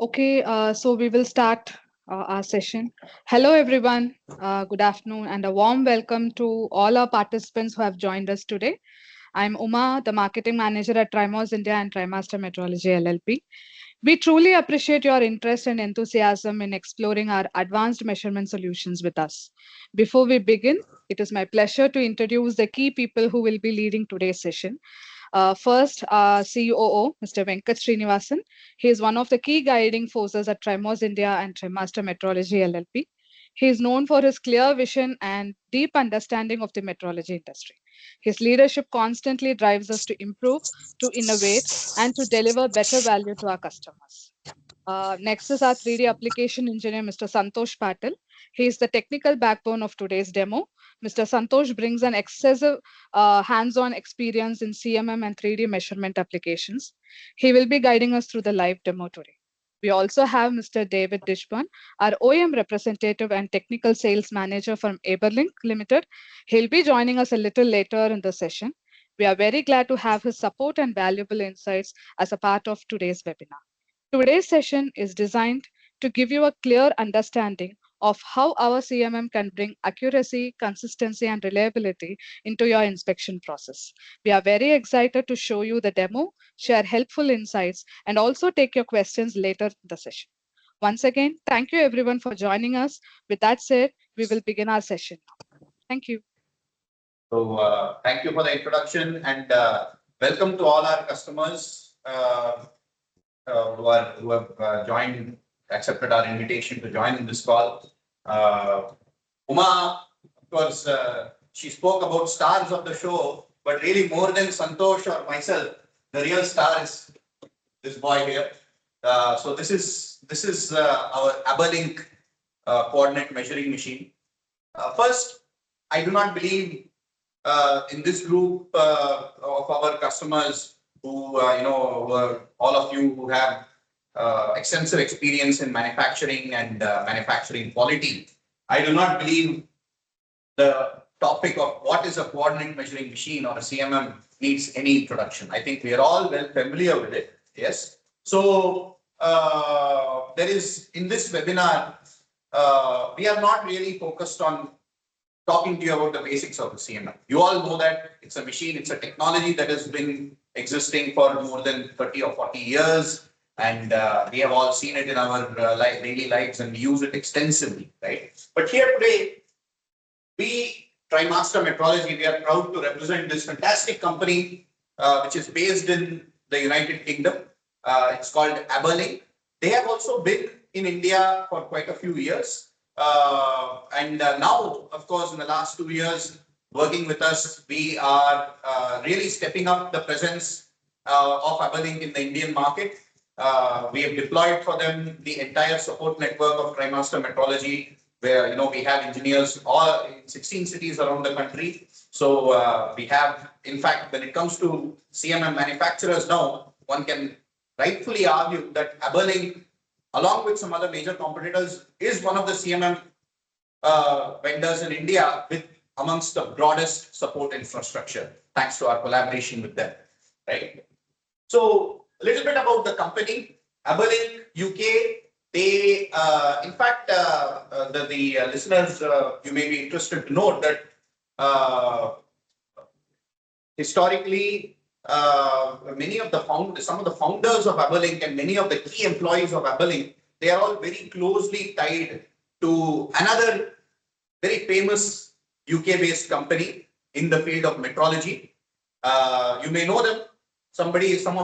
Okay, so we will start our session. Hello, everyone. Good afternoon, and a warm welcome to all our participants who have joined us today. I'm Uma, the marketing manager at Trimos India and Trimaster Metrology LLP. We truly appreciate your interest and enthusiasm in exploring our advanced measurement solutions with us. Before we begin, it is my pleasure to introduce the key people who will be leading today's session. First, COO, Mr. Venkat Srinivasan. He is one of the key guiding forces at Trimos India and Trimaster Metrology LLP. He is known for his clear vision and deep understanding of the metrology industry. His leadership constantly drives us to improve, to innovate, and to deliver better value to our customers. Next is our 3D application engineer, Mr. Santosh Patil. He is the technical backbone of today's demo. Mr. Santosh brings an excessive hands-on experience in CMM and 3D measurement applications. He will be guiding us through the live demo today. We also have Mr. David Dishburn, our OEM representative and technical sales manager from Aberlink Limited. He'll be joining us a little later in the session. We are very glad to have his support and valuable insights as a part of today's webinar. Today's session is designed to give you a clear understanding of how our CMM can bring accuracy, consistency, and reliability into your inspection process. We are very excited to show you the demo, share helpful insights, and also take your questions later in the session. Once again, thank you everyone for joining us. With that said, we will begin our session now. Thank you. So thank you for the introduction and welcome to all our customers who have accepted our invitation to join in this call. Uma, of course, she spoke about stars of the show, but really more than Santosh or myself, the real star is this boy here. So this is our Aberlink coordinate measuring machine. First, I do not believe in this group of our customers who, all of you who have extensive experience in manufacturing and manufacturing quality. I do not believe the topic of what is a coordinate measuring machine or a CMM needs any introduction. I think we are all well familiar with it. Yes. So there is in this webinar, we are not really focused on talking to you about the basics of the CMM. You all know that it's a machine, it's a technology that has been existing for more than 30 or 40 years. And we have all seen it in our daily lives and we use it extensively, right? But here today, we, Trimaster Metrology, we are proud to represent this fantastic company, which is based in the United Kingdom. It's called Aberlink. They have also been in India for quite a few years. And now, of course, in the last 2 years, working with us, we are really stepping up the presence of Aberlink in the Indian market. We have deployed for them the entire support network of Trimaster Metrology, where we have engineers all in 16 cities around the country. So we have, in fact, when it comes to CMM manufacturers now, one can rightfully argue that Aberlink, along with some other major competitors, is one of the CMM vendors in India with amongst the broadest support infrastructure, thanks to our collaboration with them, right? So a little bit about the company, Aberlink UK. They, in fact, the listeners, you may be interested to note that historically, many of the some of the founders of Aberlink and many of the key employees of Aberlink, they are all very closely tied to another very famous UK-based company in the field of metrology. You may know them. Some of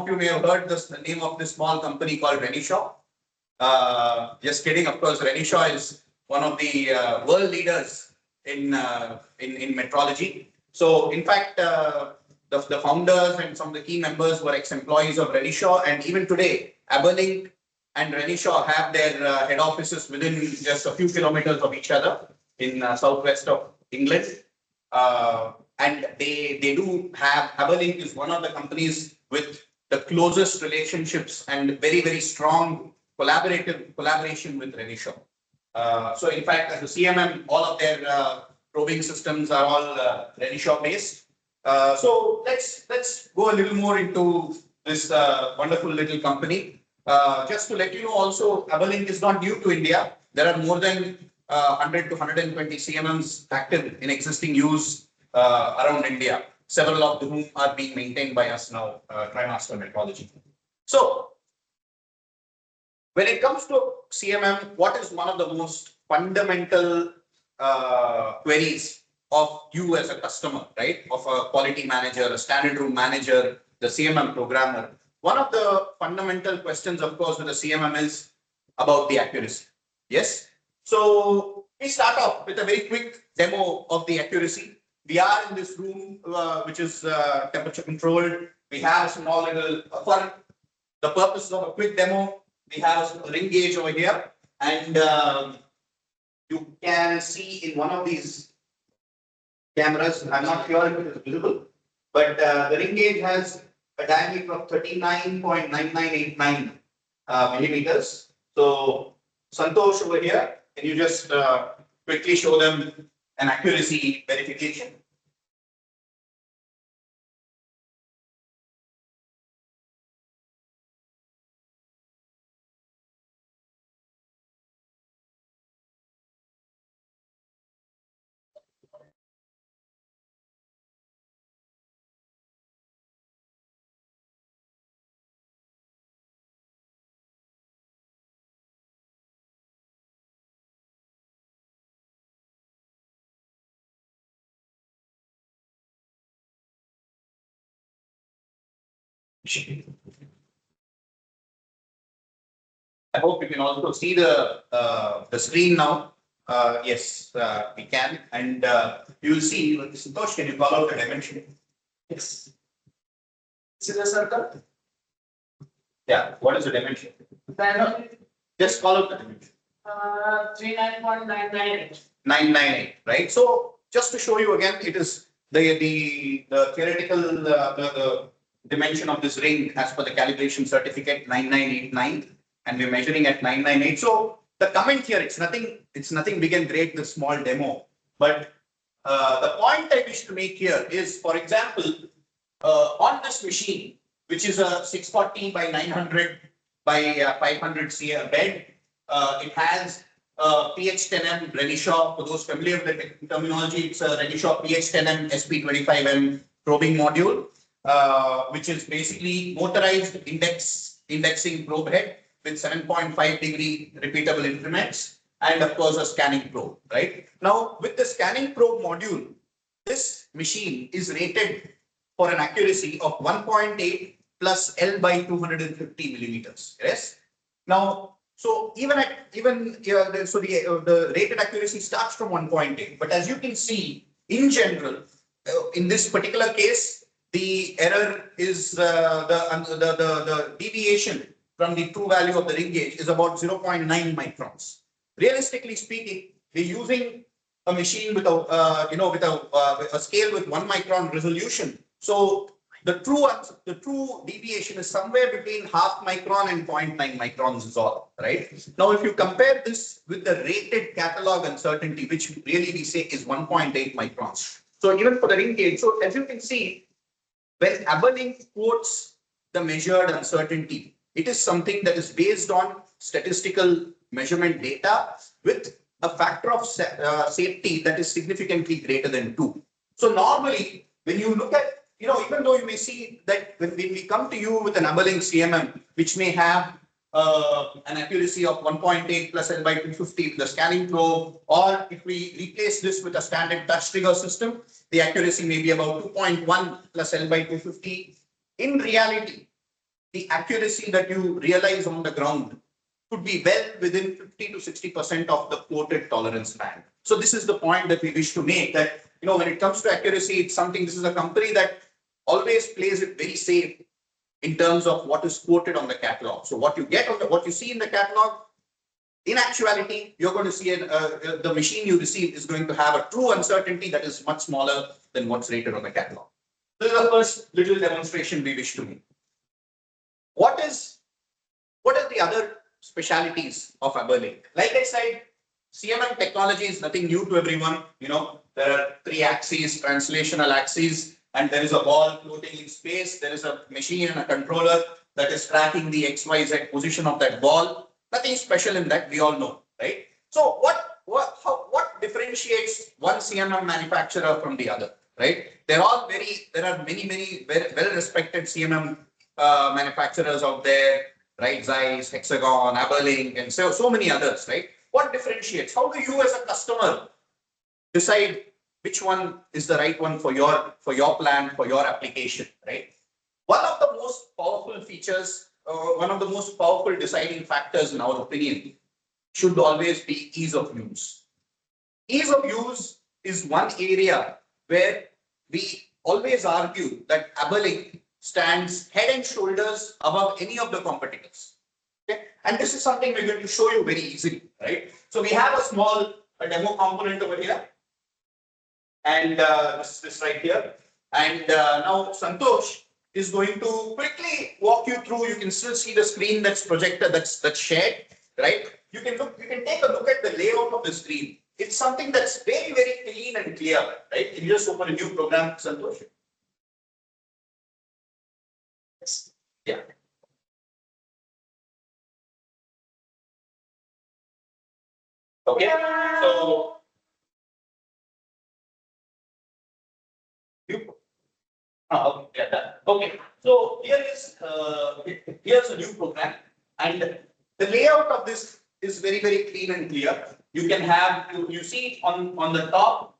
you may have heard the name of this small company called Renishaw. Just kidding, of course. Renishaw is one of the world leaders in metrology. So, in fact, the founders and some of the key members were ex-employees of Renishaw, and even today, Aberlink and Renishaw have their head offices within just a few kilometers of each other in southwest of England. And they do have, Aberlink is one of the companies with the closest relationships and very, very strong collaboration with Renishaw. So in fact, as a CMM, all of their probing systems are all Renishaw based. So let's go a little more into this wonderful little company. Just to let you know also, Aberlink is not new to India. There are more than 100 to 120 CMMs active in existing use around India, several of whom are being maintained by us now, Trimaster Metrology. So, when it comes to CMM, what is one of the most fundamental queries of you as a customer, right? Of a quality manager, a standard room manager, the CMM programmer. One of the fundamental questions, of course, with the CMM is about the accuracy. Yes. So we start off with a very quick demo of the accuracy. We are in this room, which is temperature controlled. We have a small little, for the purpose of a quick demo, we have a ring gauge over here, and you can see in one of these cameras, I'm not sure if it is visible, but the ring gauge has a diameter of 39.9989 millimeters. So, Santosh over here, can you just quickly show them an accuracy verification? I hope you can also see the screen now. Yes, we can, and you will see. Santosh, can you call out the dimension? Yes. This is a circle. Yeah. What is the dimension? Just call out the dimension. 39.998. 998. Right. So just to show you again, it is the theoretical the dimension of this ring as per the calibration certificate 9989, and we're measuring at 998. So the comment here, it's nothing big and great, the small demo. But the point I wish to make here is, for example, on this machine, which is a 640 by 900 by 500 cm bed, it has PH10M Renishaw. For those familiar with the terminology, it's a Renishaw PH10M SP25M probing module, which is basically motorized indexing probe head with 7.5 degree repeatable increments, and of course a scanning probe. Right now, with the scanning probe module, this machine is rated for an accuracy of 1.8 plus L by 250 millimeters. Yes. Now, so the rated accuracy starts from 1.8, but as you can see, in general, in this particular case, the error is the deviation from the true value of the ring gauge is about 0.9 microns. Realistically speaking, we're using a machine with a scale with 1 micron resolution. So the true deviation is somewhere between half micron and 0.9 microns is all, right? Now, if you compare this with the rated catalog uncertainty, which really we say is 1.8 microns. So even for the ring gauge, so as you can see, when Aberlink quotes the measured uncertainty, it is something that is based on statistical measurement data with a factor of safety that is significantly greater than 2. So normally, when you look at, even though you may see that when we come to you with an Aberlink CMM, which may have an accuracy of 1.8 plus L by 250 with the scanning probe, or if we replace this with a standard touch trigger system, the accuracy may be about 2.1 plus L by 250. In reality, the accuracy that you realize on the ground could be well within 50 to 60% of the quoted tolerance band. So this is the point that we wish to make, that when it comes to accuracy, it's something, this is a company that always plays it very safe in terms of what is quoted on the catalog. So what you get on what you see in the catalog, in actuality, you're going to see the machine you receive is going to have a true uncertainty that is much smaller than what's rated on the catalog. This is the first little demonstration we wish to make. What are the other specialities of Aberlink? Like I said, CMM technology is nothing new to everyone. There are 3 axes, translational axes, and there is a ball floating in space. There is a machine and a controller. that is tracking the XYZ position of that ball. Nothing special in that, we all know, right? So what differentiates one CMM manufacturer from the other, right? There are many well-respected CMM manufacturers out there, right? Zeiss, Hexagon, Aberlink, and so many others, right? What differentiates? How do you as a customer decide which one is the right one for your plan, for your application, right? One of the most powerful features, one of the most powerful deciding factors in our opinion should always be ease of use. Ease of use is one area where we always argue that Aberlink stands head and shoulders above any of the competitors. Okay? And this is something we're going to show you very easily, right? So we have a small demo component over here, and this right here. And now Santosh is going to quickly walk you through. You can still see the screen that's projected, that's shared, right? You can take a look at the layout of the screen. It's something that's very clean and clear, right? Can you just open a new program, Santosh? Yes. Yeah. Okay. So you. Okay. Yeah, done. Okay. So here's a new program, and the layout of this is very clean and clear. You can have you see on the top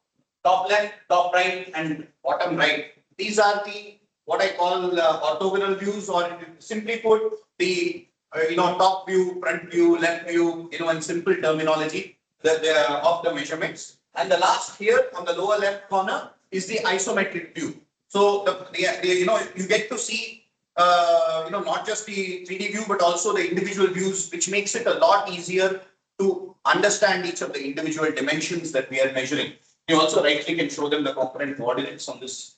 left, top right, and bottom right. These are the what I call orthogonal views, or simply put, the top view, front view, left view, in simple terminology, of the measurements. And the last here on the lower left corner is the isometric view. So you get to see not just the 3D view but also the individual views, which makes it a lot easier to understand each of the individual dimensions that we are measuring. You also right click and show them the component coordinates on this.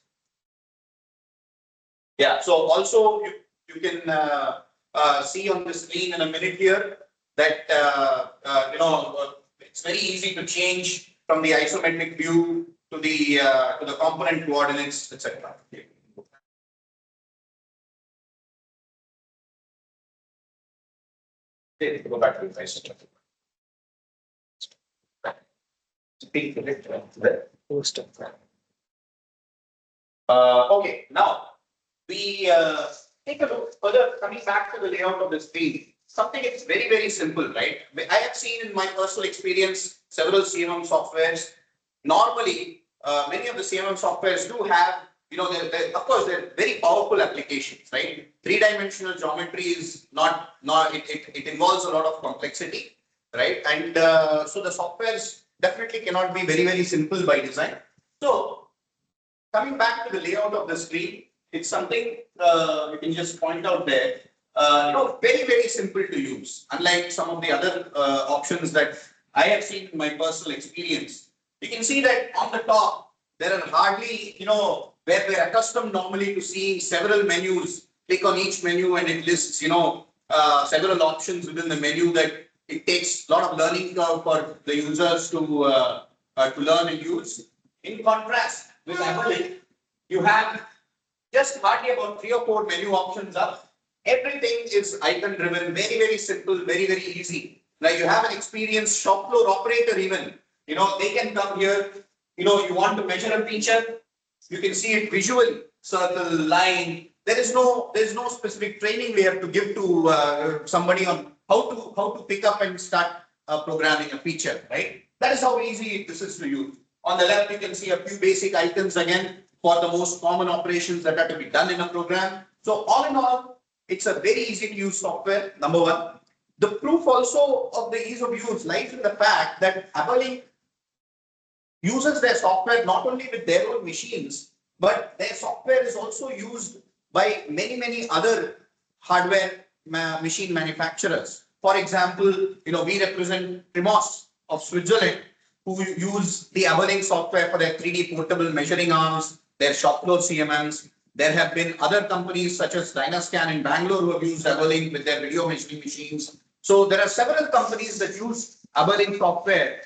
Yeah, so also you can see on the screen in a minute here that it's very easy to change from the isometric view to the component coordinates, etc. Okay, go back to the isometric. Okay, now we take a look further, coming back to the layout of the screen. Something is very simple, right? I have seen in my personal experience several CMM softwares. Normally, many of the CMM softwares do have, of course, they're very powerful applications, right? Three-dimensional geometry is it involves a lot of complexity, right? And so the softwares definitely cannot be very simple by design. So coming back to the layout of the screen, it's something we can just point out there. Very simple to use. Unlike some of the other options that I have seen in my personal experience, you can see that on the top there are hardly, where we're accustomed normally to seeing several menus. Click on each menu and it lists, several options within the menu that it takes a lot of learning curve for the users to learn and use. In contrast, with Aberlink, you have just hardly about 3 or 4 menu options up. Everything is icon driven, very simple, very easy. Now you have an experienced shop floor operator even, they can come here, you want to measure a feature, you can see it visually, circle, line. There's no specific training we have to give to somebody on how to pick up and start programming a feature, right? That is how easy this is to use. On the left, you can see a few basic icons again for the most common operations that are to be done in a program. So all in all, it's a very easy to use software, number one. The proof also of the ease of use lies in the fact that Aberlink uses their software not only with their own machines, but their software is also used by many other hardware machine manufacturers. For example, we represent Primos of Switzerland, who use the Aberlink software for their 3D portable measuring arms, their shop floor CMMs. There have been other companies such as Dynascan in Bangalore who have used Aberlink with their video measuring machines. So there are several companies that use Aberlink software.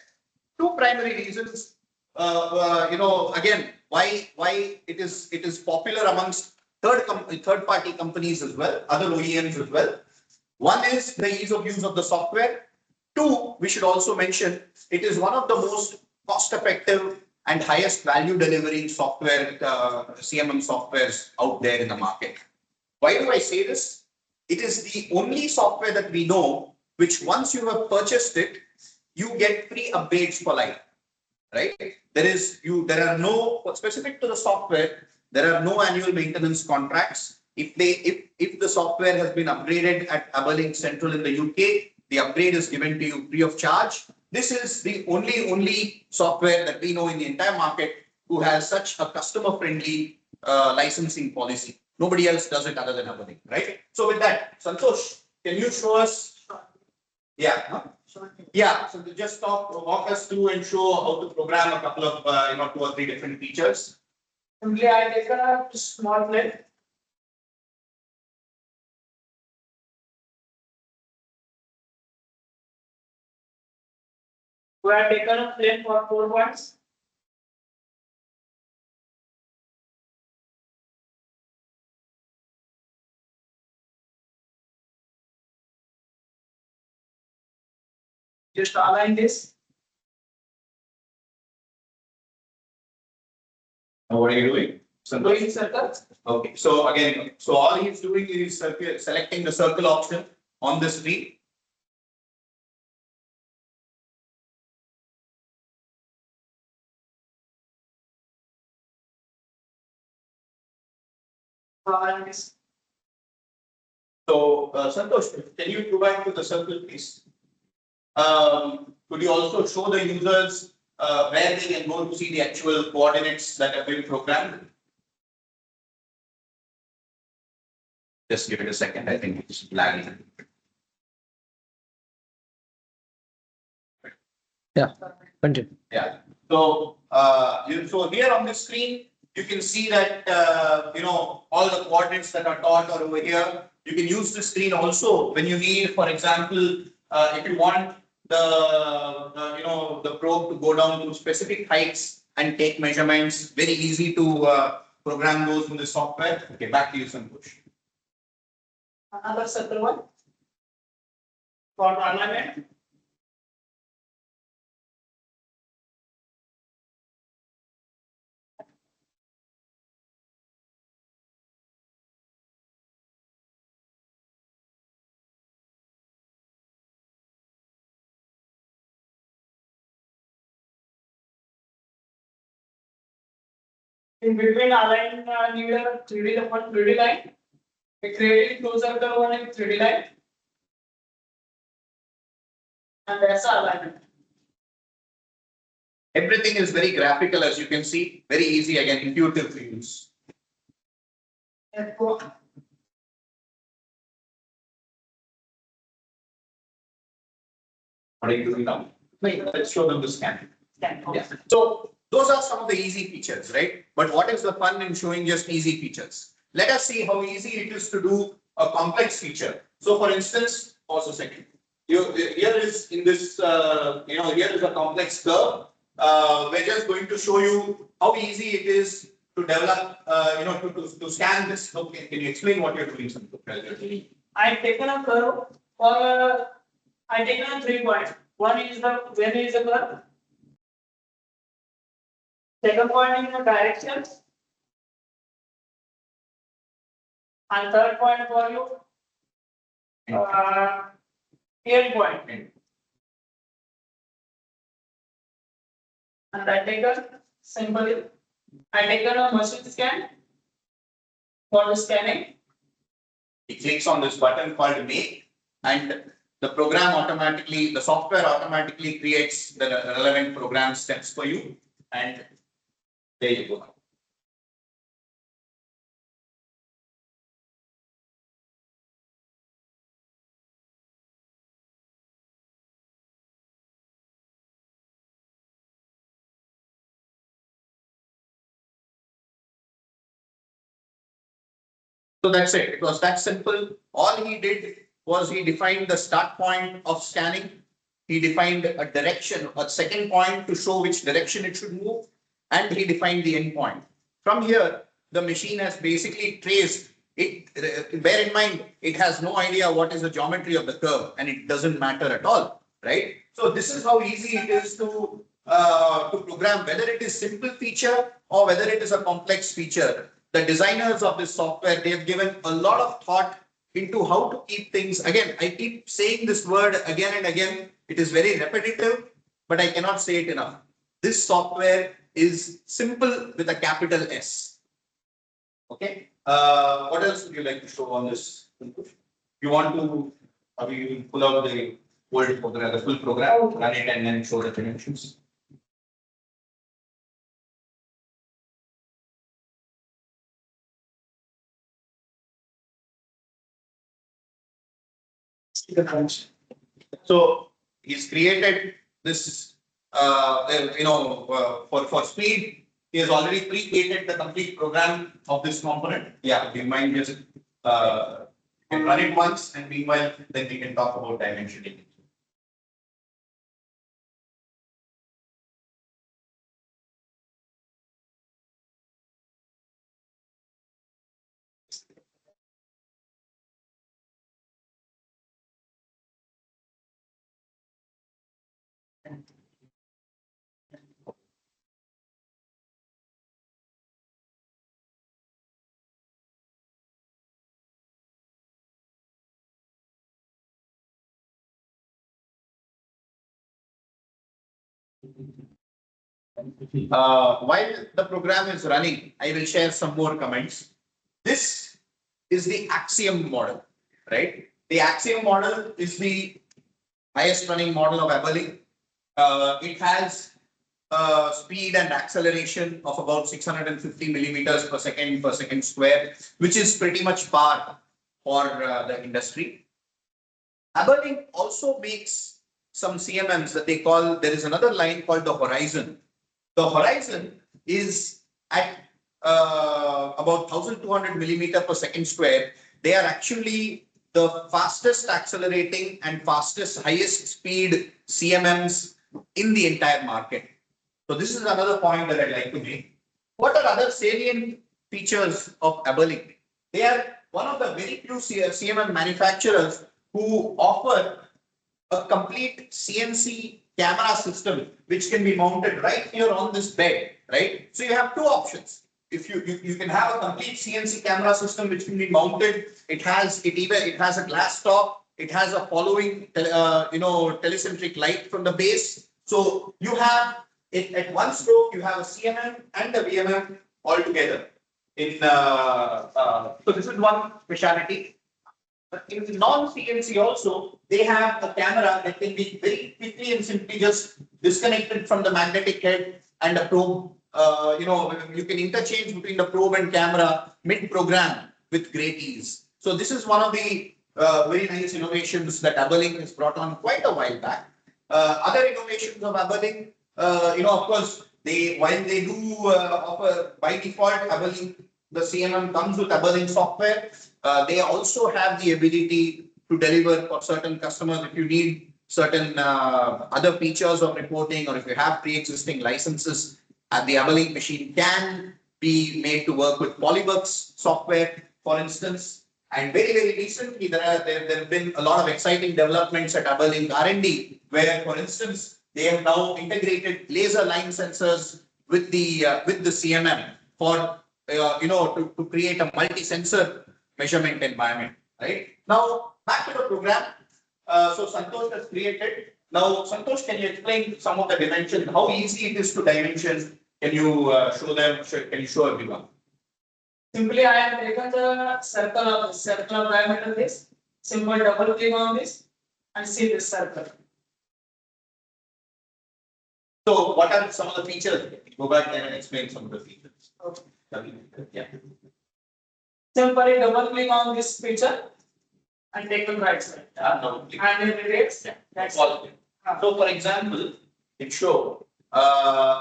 Two primary reasons. Again, why it is popular amongst third-party companies as well, other OEMs as well. One is the ease of use of the software. Two, we should also mention, it is one of the most cost-effective and highest value delivering software, CMM softwares out there in the market. Why do I say this? It is the only software that we know which once you have purchased it, you get free upgrades for life, right? There are no, specific to the software, there are no annual maintenance contracts. If the software has been upgraded at Aberlink Central in the UK, the upgrade is given to you free of charge. This is the only software that we know in the entire market who has such a customer-friendly licensing policy. Nobody else does it other than Aberlink, right? So with that, Santosh, can you show us? Yeah. Huh? Yeah. So to just walk us through and show how to program a couple of 2 or 3 different features. Simply, I take a small plate. We have taken a plane for 4 points. Just align this. Now what are you doing? Doing circles. Okay. So again, so all he's doing is selecting the circle option on the screen. Align this. So Santosh, can you go back to the circle, please? Could you also show the users where they can go to see the actual coordinates that have been programmed? Just give it a second. I think it's lagging. Yeah, continue. Yeah. So, so here on the screen, you can see that all the coordinates that are taught are over here. You can use the screen also when you need, for example, if you want the probe to go down to specific heights and take measurements. Very easy to program those in the software. Okay, back to you, Santosh. Another circle one for alignment. In between align need a 3D line. We create two circle one in 3D line. And that's alignment. Everything is very graphical, as you can see. Very easy, again, intuitive to use. F1. What are you doing now? Wait, let's show them the scan. Yeah. Yeah. So those are some of the easy features, right? But what is the fun in showing just easy features? Let us see how easy it is to do a complex feature. So for instance, pause a second. Here is in this, here is a complex curve. We're just going to show you how easy it is to develop, to scan this. Okay, can you explain what you're doing? I've taken a curve for I taken a 3 points. One is the curve. Second point in the direction. And third point for you. End point. And I take a simply, I taken a machine scan for the scanning. He clicks on this button called make, and the program automatically, the software automatically creates the relevant program steps for you, and there you go. So that's it. It was that simple. All he did was he defined the start point of scanning. He defined a direction, a second point to show which direction it should move, and he defined the end point. From here, the machine has basically traced it. Bear in mind, it has no idea what is the geometry of the curve, and it doesn't matter at all, right? So this is how easy it is to program, whether it is simple feature or whether it is a complex feature. The designers of this software, they have given a lot of thought into how to keep things. Again, I keep saying this word again and again. It is very repetitive, but I cannot say it enough. This software is simple with a capital S. Okay. What else would you like to show on this? You want to, you pull out the whole program, the full program, run it, and then show the dimensions. So he's created this, for speed, he has already pre-created the complete program of this component. Yeah, do you mind just you can run it once, and meanwhile, then we can talk about dimensioning. While the program is running, I will share some more comments. This is the Axiom model, right? The Axiom model is the highest running model of Aberlink. It has speed and acceleration of about 650 millimeters per second square, which is pretty much par for the industry. Aberlink also makes some CMMs that they call, there is another line called the Horizon. The Horizon is at about 1200 millimeter per second square. They are actually the fastest accelerating and fastest highest speed CMMs in the entire market. So this is another point that I'd like to make. What are other salient features of Aberlink? They are one of the very few CMM manufacturers who offer a complete CNC camera system which can be mounted right here on this bed, right? So you have two options. If you can have a complete CNC camera system which can be mounted, it has a glass top, it has a following telecentric light from the base. So you have it at one stroke, you have a CMM and a VMM all together. So this is one specialty. In the non-CNC also, they have a camera that can be very quickly and simply just disconnected from the magnetic head and a probe. You can interchange between the probe and camera mid-program with great ease. So this is one of the very nice innovations that Aberlink has brought on quite a while back. Other innovations of Aberlink, of course, while they do offer by default Aberlink, the CMM comes with Aberlink software. They also have the ability to deliver for certain customers if you need certain other features of reporting, or if you have pre-existing licenses, the Aberlink machine can be made to work with Polyworks software, for instance. And very, very recently, there have been a lot of exciting developments at Aberlink R&D, where, for instance, they have now integrated laser line sensors with the CMM for to create a multi-sensor measurement environment. Right now, back to the program. So Santosh has created. Now, Santosh, can you explain some of the dimensions? How easy it is to dimension? Can you show them? Can you show everyone? Simply, I have taken the circular diameter this. Simple double click on this and see this circle. So, what are some of the features? Go back there and explain some of the features. Okay. Yeah. Simply double click on this feature and take the right side. No, and it reads. yeah. That's So, for example, it show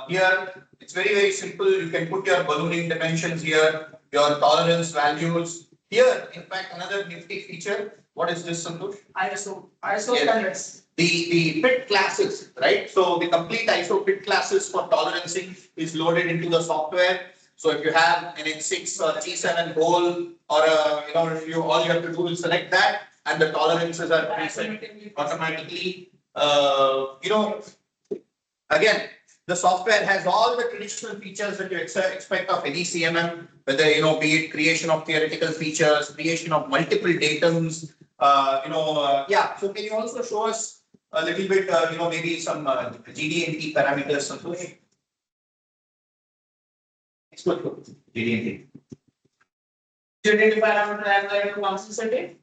here it's very, very simple. You can put your ballooning dimensions here, your tolerance values here. In fact, another nifty feature. What is this, Santosh? ISO Yes. standards. The fit classes, right? So the complete ISO fit classes for tolerancing is loaded into the software. So if you have an N6 or G7 hole, or if you all you have to do is select that, and the tolerances are preset automatically. Again, the software has all the traditional features that you expect of any CMM, whether be it creation of theoretical features, creation of multiple datums. Yeah. So can you also show us a little bit, maybe some GD&T parameters, Santosh? GD&T. GD parameter and the consistency.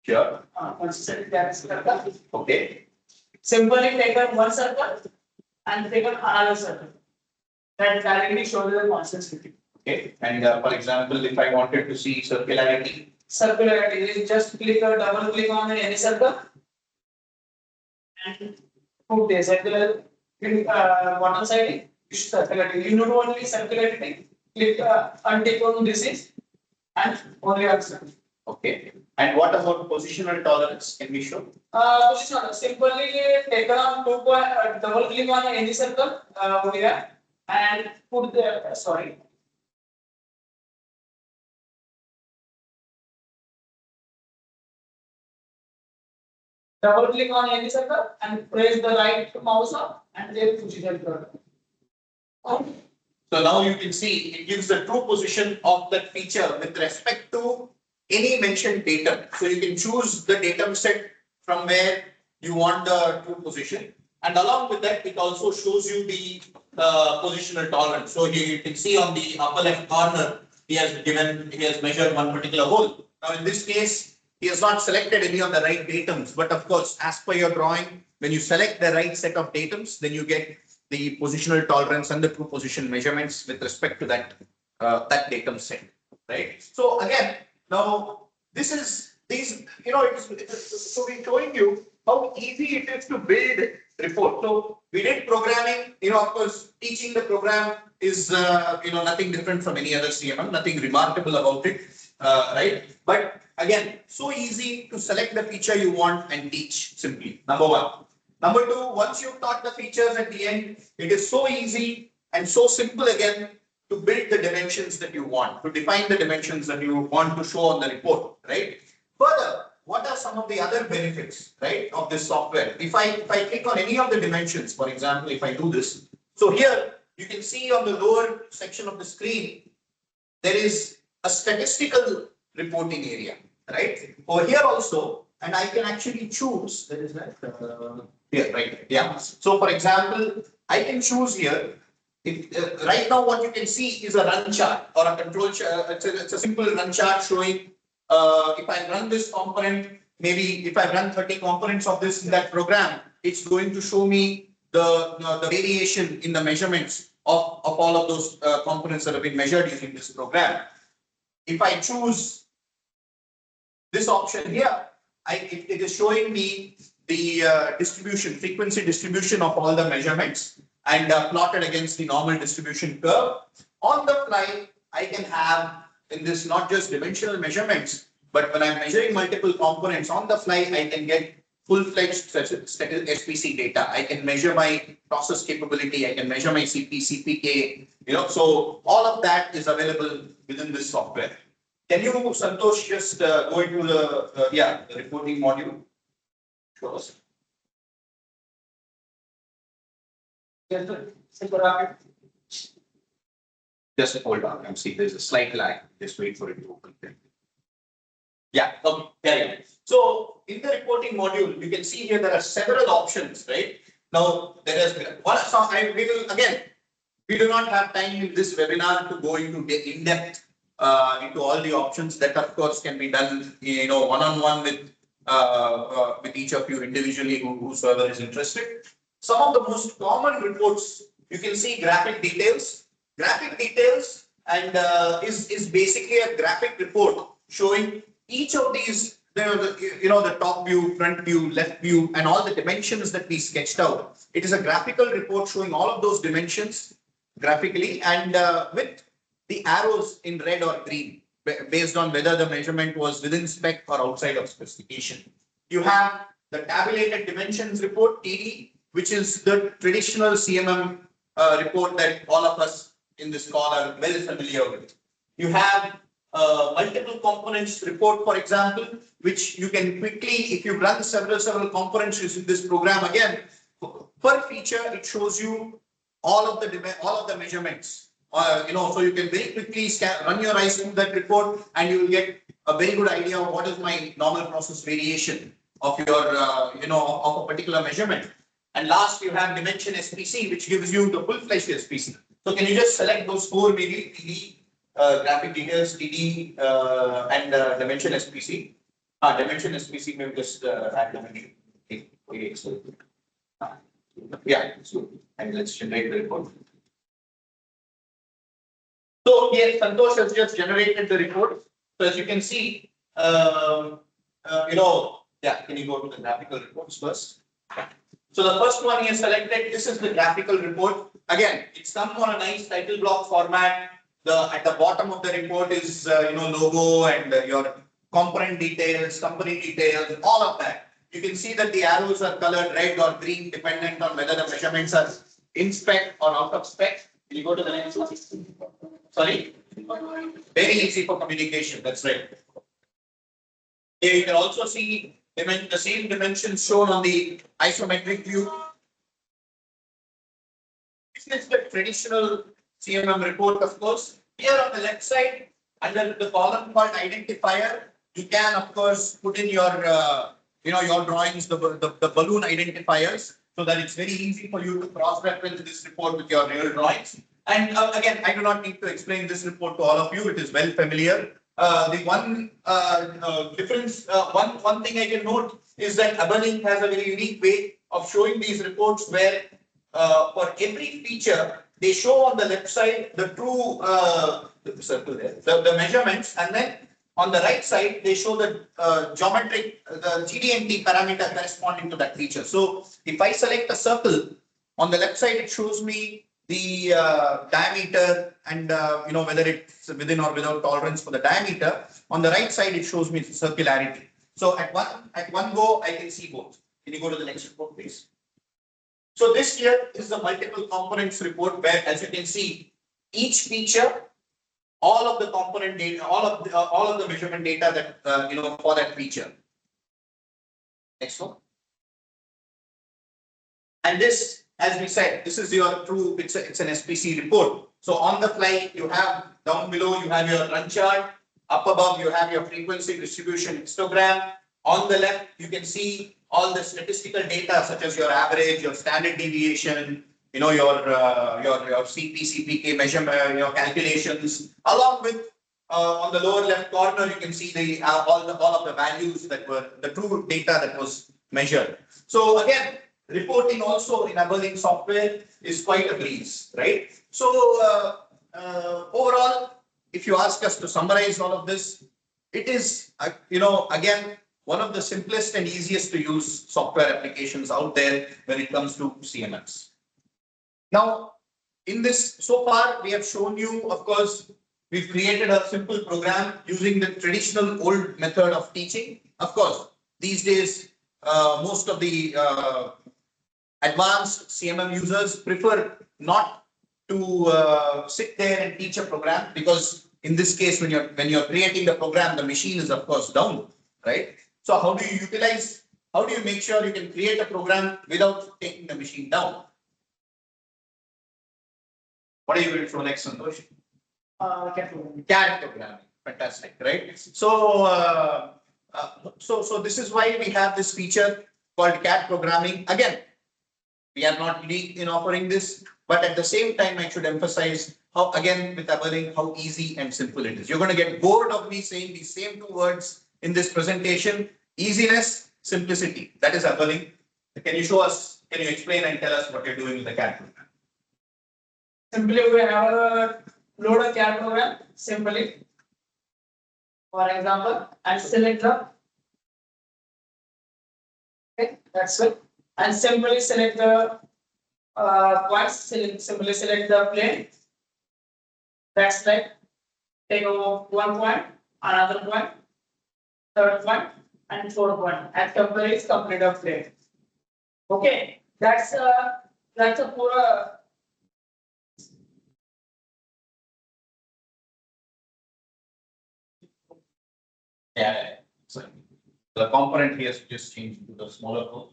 Sure. Consistency that is correct. Okay. Simply take one circle and take another circle. That directly shows the consistency. Okay. And for example, if I wanted to see circularity. Circularity is just double click on any circle and put the circular bottom side is circularity. You not only circularity, click untick on this is and only answer. Okay. And what about positional tolerance? Can we show? Positional. Simply take on double click on any circle here and put the double click on any circle and press the right mouse up and then position curve. So now you can see it gives the true position of that feature with respect to any mentioned datum. So you can choose the datum set from where you want the true position. And along with that, it also shows you the positional tolerance. So here you can see on the upper left corner, he has measured one particular hole. Now in this case, he has not selected any of the right datums, but of course, as per your drawing, when you select the right set of datums, then you get the positional tolerance and the true position measurements with respect to that datum set, right? So again, now this is these, so we're showing you how easy it is to build report. So we did programming, of course, teaching the program is, nothing different from any other CMM, nothing remarkable about it, right? But again, so easy to select the feature you want and teach simply, number one. Number two, once you've taught the features at the end, it is so easy and so simple again to build the dimensions that you want, to define the dimensions that you want to show on the report, right? Further, what are some of the other benefits, right, of this software? If I click on any of the dimensions, for example, if I do this, so here you can see on the lower section of the screen, there is a statistical reporting area, right? Over here also, and I can actually choose, there is that, here, right, yeah. So for example, I can choose here, right now what you can see is a run chart or a control chart. It's a simple run chart showing, if I run this component, maybe if I run 30 components of this in that program, it's going to show me the variation in the measurements of all of those components that have been measured using this program. If I choose this option here, it is showing me the distribution, frequency distribution of all the measurements and plotted against the normal distribution curve. On the fly, I can have in this not just dimensional measurements, but when I'm measuring multiple components on the fly, I can get full-fledged SPC data. I can measure my process capability. I can measure my CPK, so all of that is available within this software. Can you, Santosh, just go into the reporting module? Sure. Just hold on. I'm seeing there's a slight lag. Just wait for it to open. Yeah, okay, there you go. So in the reporting module, you can see here there are several options, right? Now there is one. So we do not have time in this webinar to go into the in-depth into all the options. That of course can be done, one-on-one with each of you individually, whosoever is interested. Some of the most common reports, you can see graphic details. Graphic details and is basically a graphic report showing each of these, the top view, front view, left view, and all the dimensions that we sketched out. It is a graphical report showing all of those dimensions graphically and with the arrows in red or green based on whether the measurement was within spec or outside of specification. You have the tabulated dimensions report, TD, which is the traditional CMM report that all of us in this call are well familiar with. You have multiple components report, for example, which you can quickly, if you run several components using this program, again, per feature, it shows you all of the measurements. So you can very quickly run your eyes through that report, and you will get a very good idea of what is my normal process variation of your, of a particular measurement. And last, you have dimension SPC, which gives you the full-fledged SPC. So can you just select those four, maybe TD, graphic details, TD, and dimension SPC? Dimension SPC, maybe just add dimension. Okay, so, yeah, so and let's generate the report. So here, Santosh has just generated the report. So as you can see, can you go to the graphical reports first? So the first one is selected. This is the graphical report. Again, it's come on a nice title block format. At the bottom of the report is logo and your component details, company details, all of that. You can see that the arrows are colored red or green dependent on whether the measurements are in spec or out of spec. Can you go to the next one? Sorry? Very easy for communication. That's right. Here you can also see the same dimensions shown on the isometric view. This is the traditional CMM report, of course. Here on the left side, under the column called identifier, you can, of course, put in your, your drawings, the balloon identifiers, so that it's very easy for you to cross-reference this report with your real drawings. And again, I do not need to explain this report to all of you. It is well familiar. The one difference, one thing I can note is that Aberlink has a very unique way of showing these reports where for every feature, they show on the left side the true circle there, the measurements, and then on the right side, they show the geometric, the GD&T parameter corresponding to that feature. So if I select a circle, on the left side, it shows me the diameter and whether it's within or without tolerance for the diameter. On the right side, it shows me circularity. So at one go, I can see both. Can you go to the next report, please? So this here is the multiple components report, where, as you can see, each feature, all of the component data, all of the measurement data that for that feature. Next one. And this, as we said, this is your true. It's an SPC report. So on the fly, you have down below, you have your run chart. Up above, you have your frequency distribution histogram. On the left, you can see all the statistical data, such as your average, your standard deviation, your CP, CPK measurement, your calculations, along with on the lower left corner, you can see the all of the values that were the true data that was measured. So again, reporting also in Aberlink software is quite a breeze, right? So overall, if you ask us to summarize all of this, it is again, one of the simplest and easiest to use software applications out there when it comes to CMMs. Now, in this, so far, we have shown you, of course, we've created a simple program using the traditional old method of teaching. Of course, these days, most of the advanced CMM users prefer not to sit there and teach a program, because in this case, when you're creating the program, the machine is, of course, down, right? So how do you make sure you can create a program without taking the machine down? What are you going to show next, Santosh? CAD programming. Fantastic, right? So, so this is why we have this feature called CAD programming. Again, we are not unique in offering this, but at the same time, I should emphasize how, again, with Aberlink, how easy and simple it is. You're going to get bored of me saying these same two words in this presentation: easiness, simplicity. That is Aberlink. Can you explain and tell us what you're doing with the CAD program? Simply, we have a load a CAD program simply, for example, and select the, okay, that's it, and simply select the points, simply select the plane. That's like take over one point, another point, third point, and fourth point, and compare its complete of plane. Okay, that's a poor Yeah. So the component here is just changed to the smaller probe.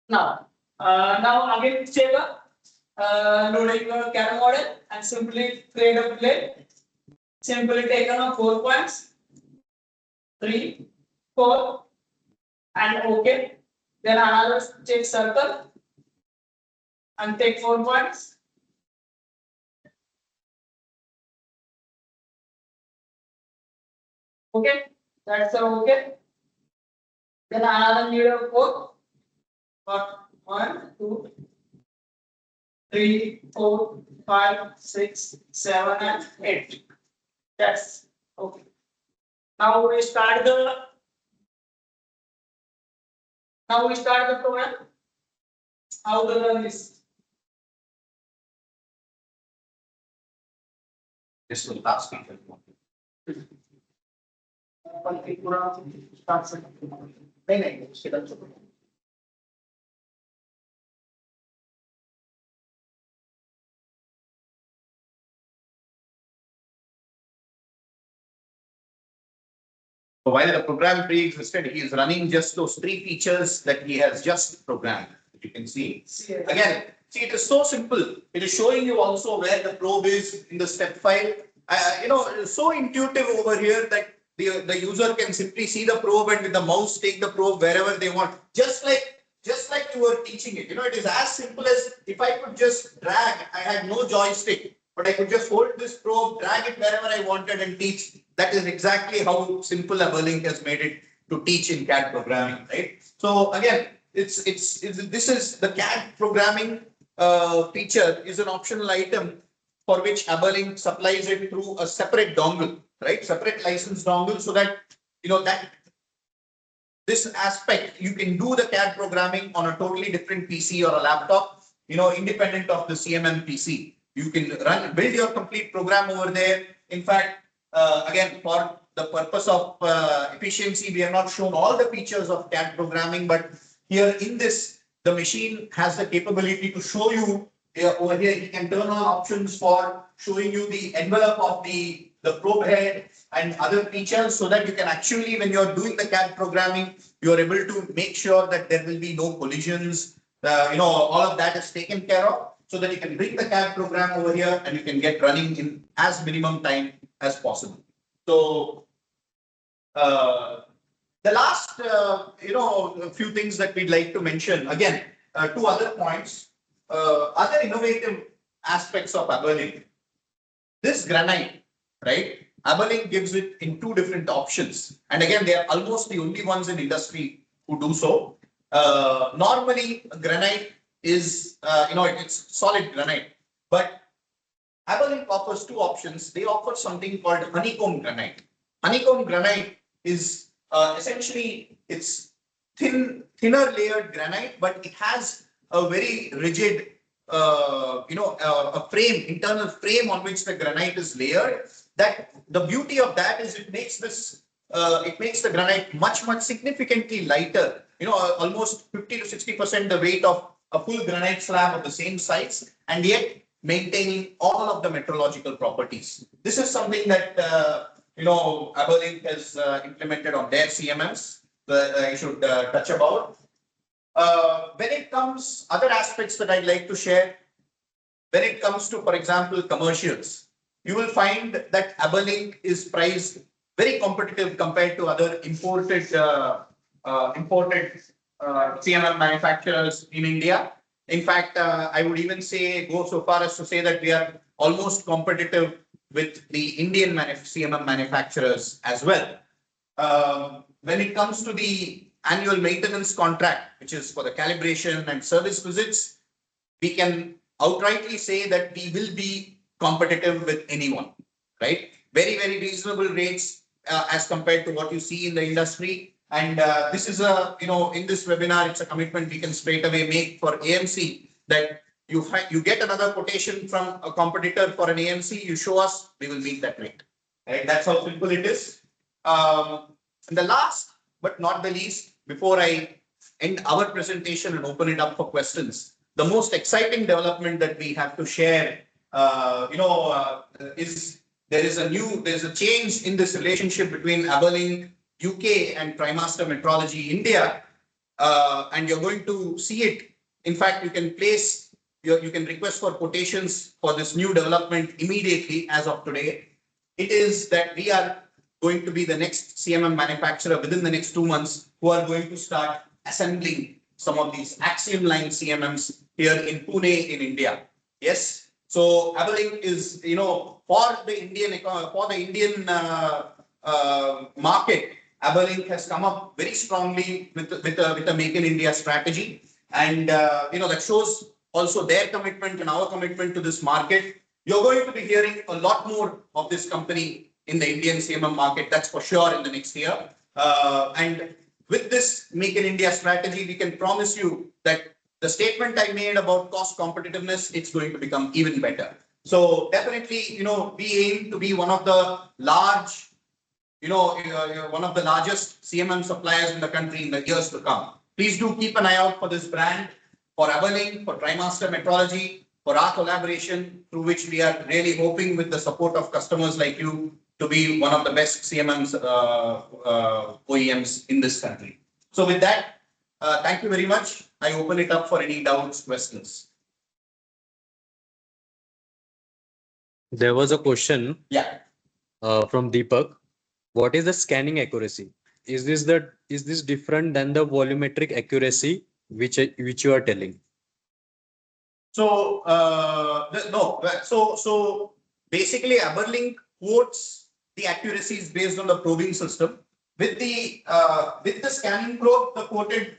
Now again check loading your CAD model and simply create a plane. Simply take on 4 points, 3, 4, and OK. Then another check circle and take 4 points. Okay, that's the OK. Then another needle 4. Got 1, 2, 3, 4, 5, 6, 7, and 8. That's okay. Now we start the program. How to run this? This will task. So while the program pre-existed, he is running just those 3 features that he has just programmed. You can see. Again, see, it is so simple. It is showing you also where the probe is in the step file. It is so intuitive over here that the user can simply see the probe and with the mouse take the probe wherever they want. Just like you were teaching it. It is as simple as if I could just drag, I had no joystick, but I could just hold this probe, drag it wherever I wanted and teach. That is exactly how simple Aberlink has made it to teach in CAD programming, right? So again, this is the CAD programming feature is an optional item for which Aberlink supplies it through a separate dongle, right? Separate license dongle, so that that this aspect you can do the CAD programming on a totally different PC or a laptop, independent of the CMM PC. You can build your complete program over there. In fact, again, for the purpose of efficiency, we have not shown all the features of CAD programming, but here in this, the machine has the capability to show you over here. You can turn on options for showing you the envelope of the probe head and other features, so that you can actually, when you're doing the CAD programming, you're able to make sure that there will be no collisions. All of that is taken care of, so that you can bring the CAD program over here and you can get running in as minimum time as possible. So the last, a few things that we'd like to mention, again, 2 other points, other innovative aspects of Aberlink. This granite, right? Aberlink gives it in 2 different options. And again, they are almost the only ones in industry who do so. Normally, granite is, it's solid granite, but Aberlink offers 2 options. They offer something called honeycomb granite. Honeycomb granite is essentially, it's thinner layered granite, but it has a very rigid, a frame, internal frame on which the granite is layered. That the beauty of that is it makes the granite much significantly lighter. Almost 50 to 60% the weight of a full granite slab of the same size, and yet maintaining all of the metrological properties. This is something that Aberlink has implemented on their CMMs. I should touch about. When it comes, other aspects that I'd like to share, when it comes to, for example, commercials, you will find that Aberlink is priced very competitive compared to other imported CMM manufacturers in India. In fact, I would even go so far as to say that we are almost competitive with the Indian CMM manufacturers as well. When it comes to the annual maintenance contract, which is for the calibration and service visits, we can outrightly say that we will be competitive with anyone, right? Very reasonable rates as compared to what you see in the industry. And this is in this webinar, it's a commitment we can straight away make for AMC, that you get another quotation from a competitor for an AMC, you show us, we will meet that rate. Right? That's how simple it is. And the last but not the least, before I end our presentation and open it up for questions, the most exciting development that we have to share, is there's a change in this relationship between Aberlink UK and TriMaster Metrology India, and you're going to see it. In fact, you can request for quotations for this new development immediately as of today. It is that we are going to be the next CMM manufacturer within the next 2 months who are going to start assembling some of these Axiom line CMMs here in Pune in India. Yes. So Aberlink is, for the Indian market, Aberlink has come up very strongly with a Make in India strategy, and that shows also their commitment and our commitment to this market. You're going to be hearing a lot more of this company in the Indian CMM market, that's for sure, in the next year. And with this Make in India strategy, we can promise you that the statement I made about cost competitiveness, it's going to become even better. So definitely, we aim to be one of the largest CMM suppliers in the country in the years to come. Please do keep an eye out for this brand, for Aberlink, for TriMaster Metrology, for our collaboration, through which we are really hoping, with the support of customers like you, to be one of the best CMMs OEMs in this country. So with that, thank you very much. I open it up for any doubts, questions. There was a question Yeah. from Deepak. What is the scanning accuracy? Is this different than the volumetric accuracy which you are telling? So no. So basically, Aberlink quotes the accuracies based on the probing system. With the scanning probe, the quoted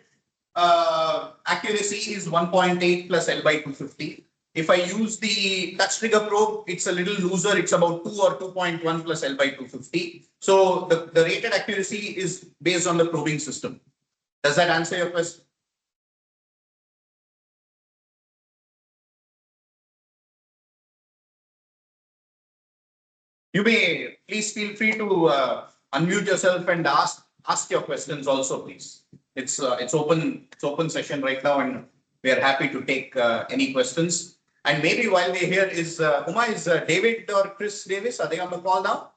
accuracy is 1.8 plus L by 250. If I use the touch trigger probe, it's a little looser. It's about 2 or 2.1 plus L by 250. So the rated accuracy is based on the probing system. Does that answer your question? You may please feel free to unmute yourself and ask your questions also, please. It's open session right now, and we are happy to take any questions. And maybe while we're here, is David or Chris Davis, are they on the call now?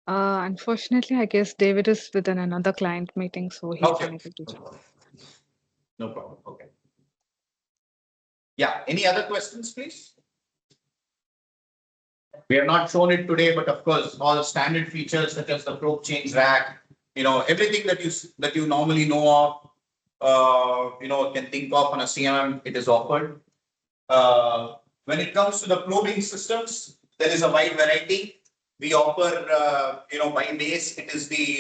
Unfortunately, I guess David is within another client meeting, so he's Okay. unable to join. No problem. Okay. Yeah. Any other questions, please? We have not shown it today, but of course, all standard features such as the probe change rack, everything that you normally know of, can think of on a CMM, it is offered. When it comes to the probing systems, there is a wide variety. We offer, by base, it is the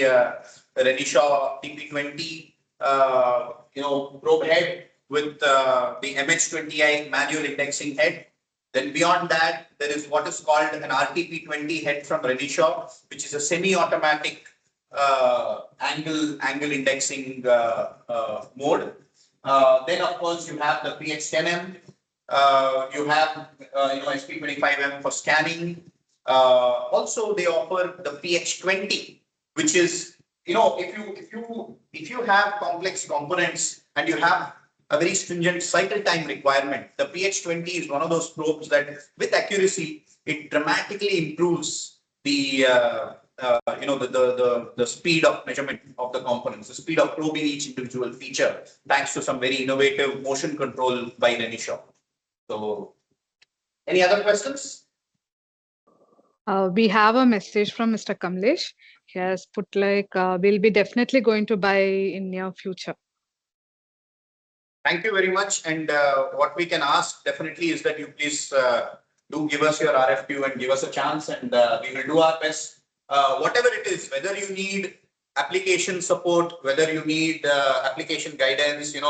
Renishaw TP20, probe head with the MH20i manual indexing head. Then beyond that, there is what is called an RTP20 head from Renishaw, which is a semi-automatic angle indexing mode. Then of course you have the PX10M. You have SP25M for scanning. Also, they offer the PX20, which is if you have complex components and you have a very stringent cycle time requirement, the PX20 is one of those probes that, with accuracy, it dramatically improves the speed of measurement of the components, the speed of probing each individual feature, thanks to some very innovative motion control by Renishaw. So, any other questions? We have a message from Mr. Kamlesh. He has put we'll be definitely going to buy in near future. Thank you very much. And what we can ask definitely is that you please do give us your RFQ and give us a chance, and we will do our best. Whatever it is, whether you need application support, whether you need application guidance, you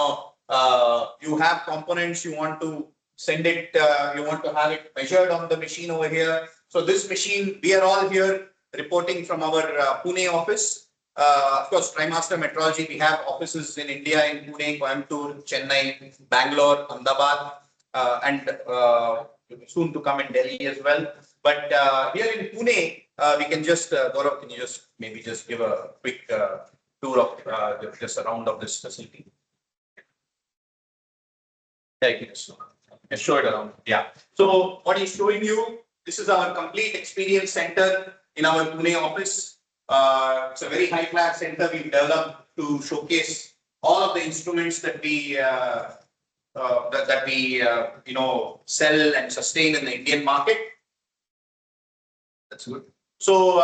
have components, you want to send it, you want to have it measured on the machine over here. So this machine, we are all here reporting from our Pune office. Of course, TriMaster Metrology, we have offices in India, in Pune, Coimbatore, Chennai, Bangalore, Ahmedabad, and soon to come in Delhi as well. But here in Pune, we can just, Gaurav, can you just maybe just give a quick tour of just a round of this facility? Yeah, you can just show it around. Yeah. So what he's showing you, this is our complete experience center in our Pune office. It's a very high class center we've developed to showcase all of the instruments that we sell and sustain in the Indian market. That's good. So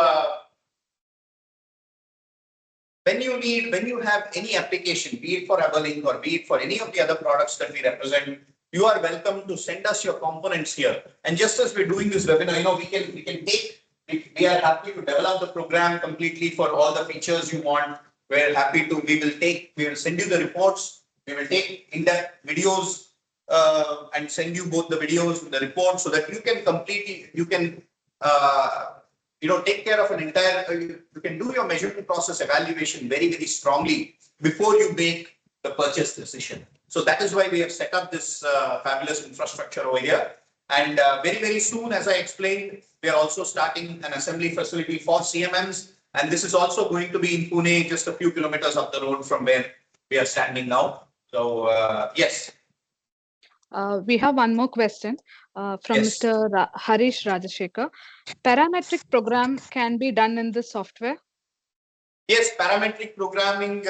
when you have any application, be it for Aberlink or be it for any of the other products that we represent, you are welcome to send us your components here. And just as we're doing this webinar, we are happy to develop the program completely for all the features you want. We're happy to, we will send you the reports. We will take in-depth videos and send you both the videos and the reports so that you can take care of an entire, you can do your measurement process evaluation very, very strongly before you make the purchase decision. So that is why we have set up this fabulous infrastructure over here. And very, very soon, as I explained, we are also starting an assembly facility for CMMs. And this is also going to be in Pune, just a few kilometers up the road from where we are standing now. So, yes. We have one more question from Yes. Mr. Harish Rajashekar. Parametric program can be done in this software? Yes, parametric programming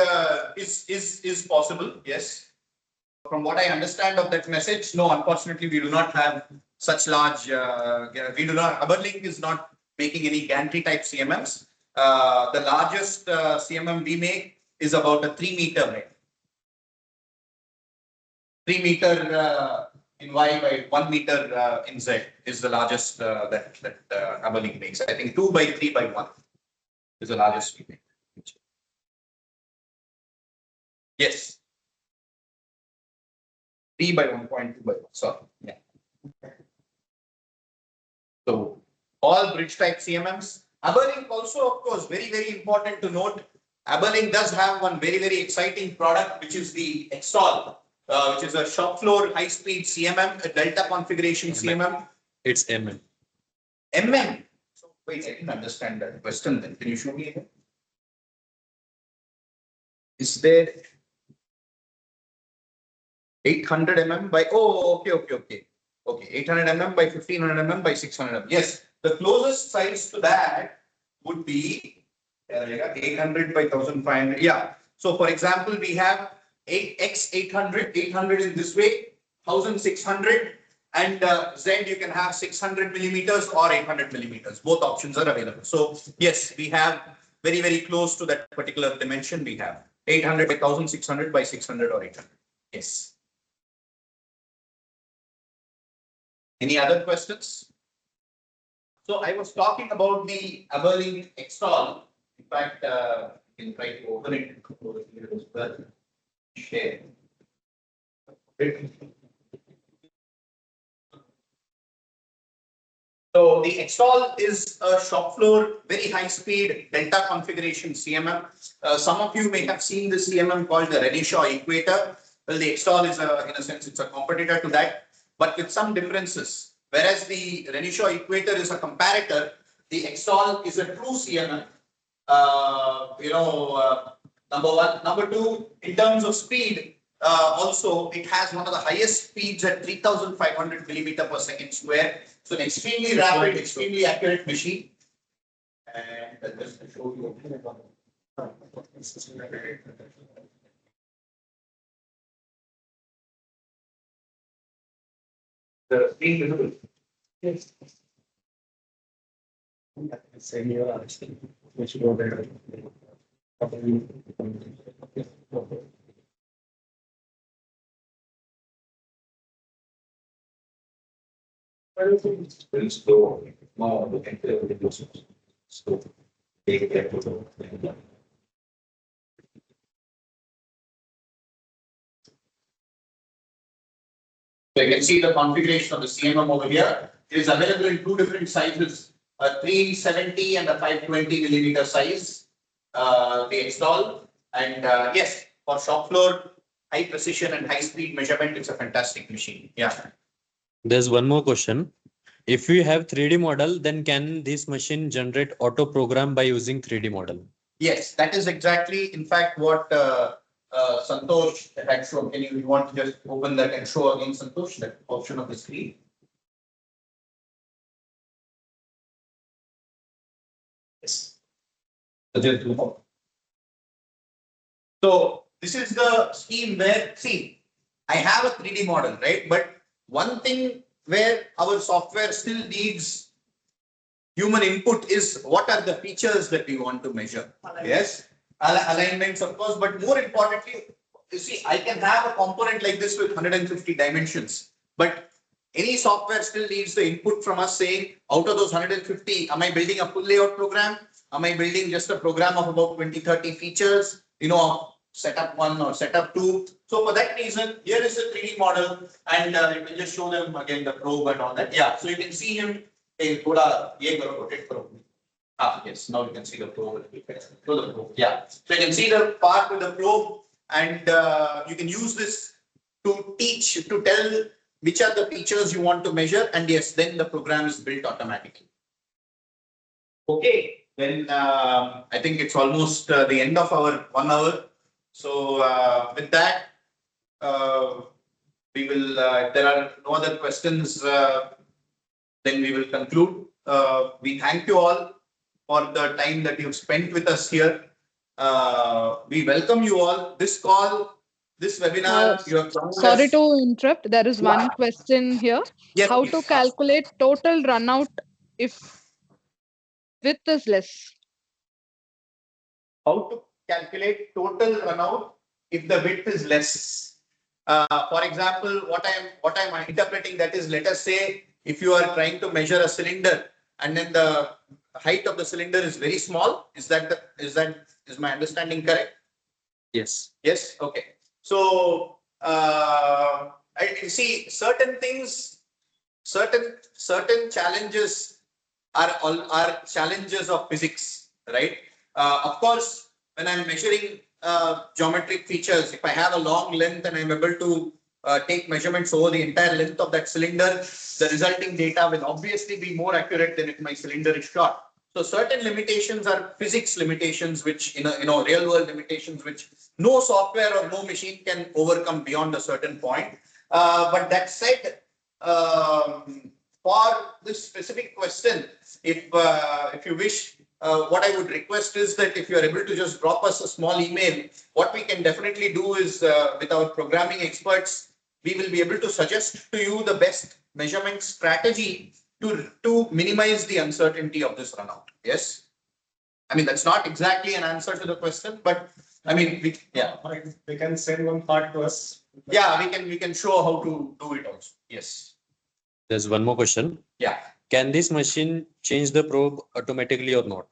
is possible. Yes. From what I understand of that message, no, unfortunately, we do not have such large, Aberlink is not making any gantry type CMMs. The largest CMM we make is about a 3 meter range. 3 meter in Y by 1 meter in Z is the largest that Aberlink makes. I think 2 by 3 by 1 is the largest we make. Yes. 3 by 1.2 by 1. Sorry. Yeah. So all bridge type CMMs. Aberlink also, of course, very, very important to note. Aberlink does have one very, very exciting product, which is the Xtol, which is a shop floor high speed CMM, a delta configuration CMM. It's MM. MM. So wait, I didn't understand that question then. Can you show me again? Is there 800 mm by, oh, okay. 800 mm by 1500 mm by 600 mm. Yes, the closest size to that would be 800 by 1500. Yeah. So for example, we have 800 in this way, 1600, and Z you can have 600 millimeters or 800 millimeters. Both options are available. So yes, we have very, very close to that particular dimension. We have 800 by 1600 by 600 or 800. Yes. Any other questions? So I was talking about the Aberlink Xtol. In fact, you can try to open it over here as well. Share. So the Xtol is a shop floor, very high speed delta configuration CMM. Some of you may have seen this CMM called the Renishaw Equator. Well, the Xtol is in a sense, it's a competitor to that, but with some differences. Whereas the Renishaw Equator is a comparator, the Xtol is a true CMM. Number one. Number two, in terms of speed, also it has one of the highest speeds at 3500 millimeter per second square. So an extremely rapid, extremely accurate machine. And just to show you. The screen visible. Yes. Same here, which go there. Very slow. More we can play with the business. So take care of it. So you can see the configuration of the CMM over here. It is available in two different sizes, a 370 and a 520 millimeter size. The Xtol, and yes, for shop floor, high precision and high speed measurement, it's a fantastic machine. Yeah. There's one more question. If we have 3D model, then can this machine generate auto program by using 3D model? Yes, that is exactly, in fact, what Santosh had shown. Can you want to just open that and show again, Santosh, that option of the screen? Yes. So just do more. So this is the scheme where, see, I have a 3D model, right? But one thing where our software still needs human input is what are the features that we want to measure. Yes, alignments, of course, but more importantly, you see, I can have a component like this with 150 dimensions, but any software still needs the input from us saying, out of those 150, am I building a full layout program? Am I building just a program of about 20, 30 features, setup 1 or setup 2? So for that reason, here is the 3D model, and you can just show them again the probe and all that. Yeah, so you can see him. Rotate karo. Yes, now you can see the probe. Yeah, so you can see the part with the probe, and you can use this to tell which are the features you want to measure, and yes, then the program is built automatically. Okay, then I think it's almost the end of our 1 hour. So with that, we will, if there are no other questions, then we will conclude. We thank you all for the time that you've spent with us here. We welcome you all. This call, this webinar, you have joined Sorry us. to interrupt. There is one question here. Yes, How please. to calculate total runout if width is less? How to calculate total runout if the width is less. For example, what I'm interpreting that is, let us say if you are trying to measure a cylinder and then the height of the cylinder is very small, is my understanding correct? Yes. Yes. Okay. So I see certain things, certain challenges are challenges of physics, right? Of course, when I'm measuring geometric features, if I have a long length and I'm able to take measurements over the entire length of that cylinder, the resulting data will obviously be more accurate than if my cylinder is short. So certain limitations are physics limitations, which real world limitations, which no software or no machine can overcome beyond a certain point. But that said, for this specific question, if you wish, what I would request is that if you are able to just drop us a small email, what we can definitely do is with our programming experts, we will be able to suggest to you the best measurement strategy to minimize the uncertainty of this runout. Yes. I mean, that's not exactly an answer to the question, but I mean, They can send one part to us. Yeah, we can show how to do it also. Yes. There's one more question. Yeah. Can this machine change the probe automatically or not?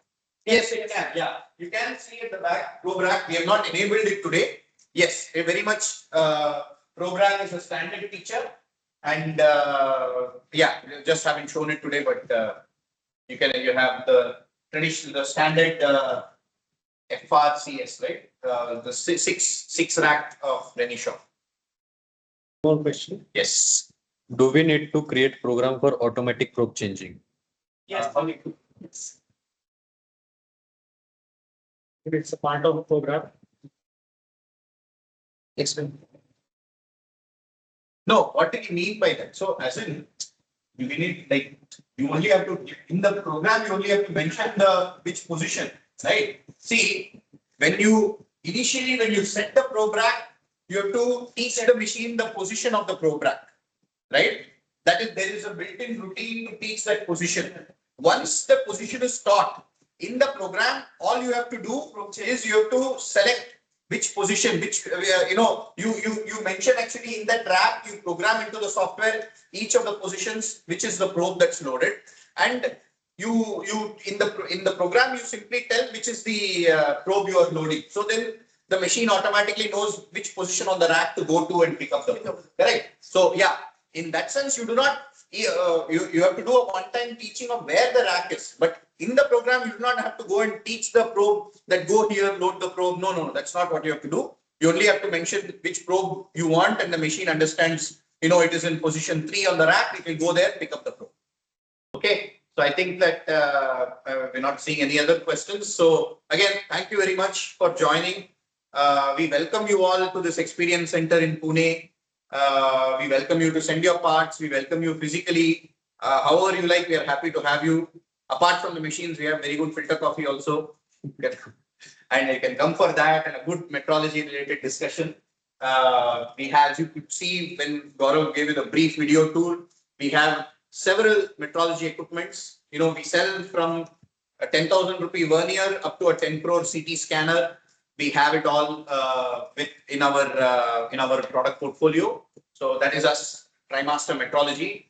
Yes, it can. Yeah, you can see at the back probe rack. We have not enabled it today. Yes, a very much probe rack is a standard feature, and just haven't shown it today, but you have the traditional, the standard FRCS, right? The six rack of Renishaw. More question. Yes. Do we need to create program for automatic probe changing? Yes. Yes. It's a part of the program. Explain. No, what do you mean by that? So, as in, you need, like, you only have to, in the program, you only have to mention which position, right? See, when you set the probe rack, you have to teach the machine the position of the probe rack, right? That is, there is a built-in routine to teach that position. Once the position is taught in the program, all you have to do is you have to select which position, you mention actually in that rack, you program into the software each of the positions, which is the probe that's loaded, and you in the program you simply tell which is the probe you are loading. So then the machine automatically knows which position on the rack to go to and pick up the probe. Correct. So yeah, in that sense, you do not you have to do a one-time teaching of where the rack is, but in the program, you do not have to go and teach the probe that go here, load the probe. No, that's not what you have to do. You only have to mention which probe you want, and the machine understands, it is in position 3 on the rack. It will go there, pick up the probe. Okay, so I think that we're not seeing any other questions. So again, thank you very much for joining. We welcome you all to this experience center in Pune. We welcome you to send your parts. We welcome you physically. However you like, we are happy to have you. Apart from the machines, we have very good filter coffee also. And you can come for that and a good metrology related discussion. We have, as you could see when Gaurav gave you the brief video tour, we have several metrology equipments. You know, we sell from a 10,000 rupee vernier up to a 10 crore CT scanner. We have it all in our product portfolio. So that is us, TriMaster Metrology.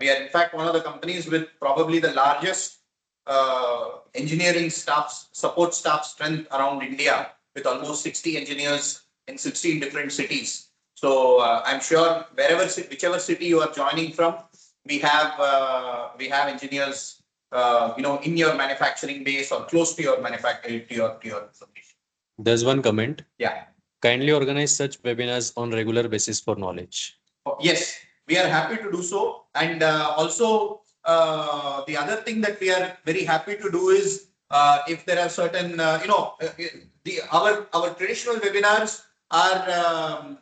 We are in fact one of the companies with probably the largest engineering staff, support staff strength around India, with almost 60 engineers in 16 different cities. So I'm sure whichever city you are joining from, we have engineers, in your manufacturing base or close to your manufacturing to your location. There's one comment. Yeah. Kindly organize such webinars on regular basis for knowledge. Yes, we are happy to do so, and also the other thing that we are very happy to do is if there are certain our traditional webinars are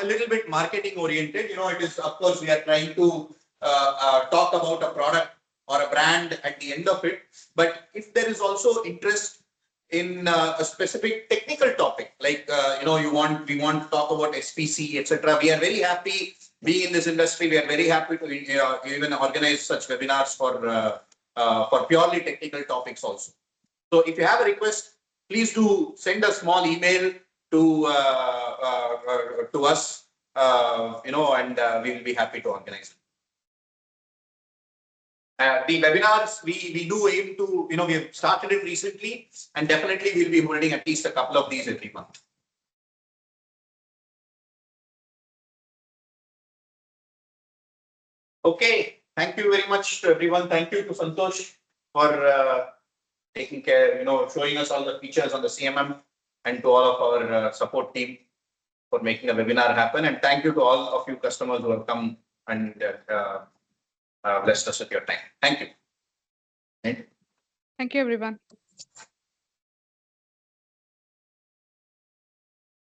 a little bit marketing oriented. You know, it is, of course, we are trying to talk about a product or a brand at the end of it. But if there is also interest in a specific technical topic, like we want to talk about SPC, etc., we are very happy. Being in this industry, we are very happy to even organize such webinars for purely technical topics also. So if you have a request, please do send a small email to us, and we will be happy to organize it. The webinars we do aim to, we have started it recently, and definitely we'll be holding at least a couple of these every month. Okay, thank you very much to everyone. Thank you to Santosh for taking care, showing us all the features on the CMM, and to all of our support team for making the webinar happen. And thank you to all of you customers who have come and blessed us with your time. Thank you. Thank you, everyone.